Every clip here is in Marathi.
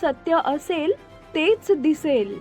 सत्य असेल तेच दिसेल.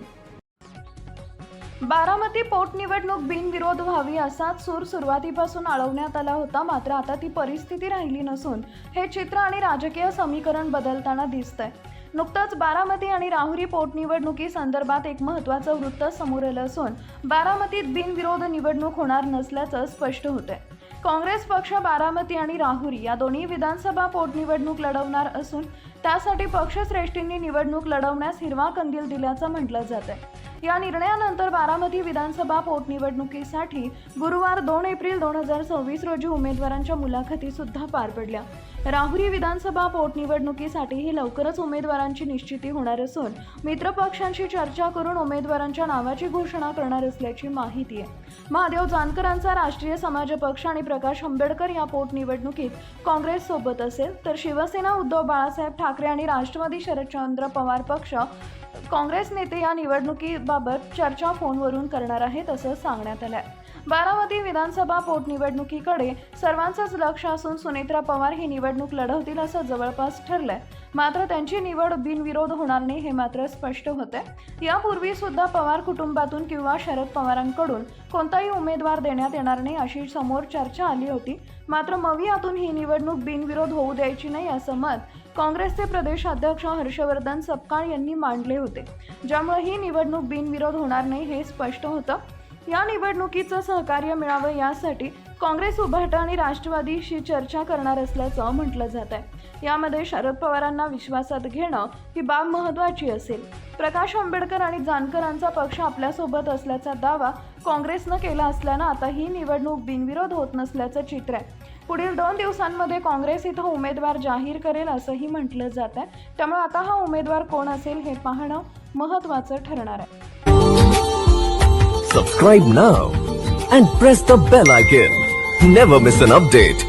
बारामती पोटनिवडणूक बिनविरोध व्हावी असाच सूर सुरुवातीपासून आळवण्यात आला होता. मात्र आता ती परिस्थिती राहिली नसून हे चित्र आणि राजकीय समीकरण बदलताना दिसतंय. नुकतंच बारामती आणि राहुरी पोटनिवडणुकी संदर्भात एक महत्त्वाचं वृत्त समोर आलं असून बारामतीत बिनविरोध निवडणूक होणार नसल्याचं स्पष्ट होतंय. काँग्रेस पक्ष बारामती आणि राहुरी या दोन्ही विधानसभा पोटनिवडणूक लढवणार असून त्यासाठी पक्षश्रेष्ठींनी निवडणूक लढवण्यास हिरवा कंदील दिल्याचं म्हटलं जातंय. या निर्णयानंतर बारामती विधानसभा पोटनिवडणुकीसाठी गुरुवार 2 एप्रिल 2026 रोजी उमेदवारांच्या मुलाखती सुद्धा पार पडल्या. राहुरी विधानसभा पोटनिवडणुकीसाठीही लवकरच उमेदवारांची निश्चिती होणार असून मित्रपक्षांशी चर्चा करून उमेदवारांच्या नावाची घोषणा करणार असल्याची माहिती आहे. महादेव जानकरांचा राष्ट्रीय समाज पक्ष आणि प्रकाश आंबेडकर या पोटनिवडणुकीत काँग्रेस सोबत असेल, तर शिवसेना उद्धव बाळासाहेब ठाकरे आणि राष्ट्रवादी शरदचंद्र पवार पक्ष काँग्रेस नेते या निवडणुकीबाबत चर्चा फोनवरून करणार आहेत असं सांगण्यात आलंय. बारामती विधानसभा पोटनिवडणुकीकडे सर्वांचंच लक्ष असून सुनेत्रा पवार ही निवडणूक लढवतील असं जवळपास ठरलंय. मात्र त्यांची निवड बिनविरोध होणार नाही हे मात्र स्पष्ट होतंय. यापूर्वी सुद्धा पवार कुटुंबातून किंवा शरद पवारांकडून कोणताही उमेदवार देण्यात येणार नाही अशी समोर चर्चा आली होती. मात्र मवियातून ही निवडणूक बिनविरोध होऊ द्यायची नाही असं मत काँग्रेसचे प्रदेशाध्यक्ष हर्षवर्धन सपकाळ यांनी मांडले होते, ज्यामुळे ही निवडणूक बिनविरोध होणार नाही हे स्पष्ट होतं. या निवडणुकीचं सहकार्य मिळावं यासाठी काँग्रेस उभाटा आणि राष्ट्रवादीशी चर्चा करणार असल्याचं म्हटलं जात आहे. यामध्ये शरद पवारांना विश्वासात घेणं ही बाब महत्त्वाची असेल. प्रकाश आंबेडकर आणि जानकरांचा पक्ष आपल्यासोबत असल्याचा दावा काँग्रेसनं केला असल्यानं आता ही निवडणूक बिनविरोध होत नसल्याचं चित्र आहे. पुढील 2 दिवसांमध्ये काँग्रेस इथं उमेदवार जाहीर करेल असंही म्हटलं जात आहे. त्यामुळे आता हा उमेदवार कोण असेल हे पाहणं महत्त्वाचं ठरणार आहे. Subscribe now and press the bell icon. Never miss an update.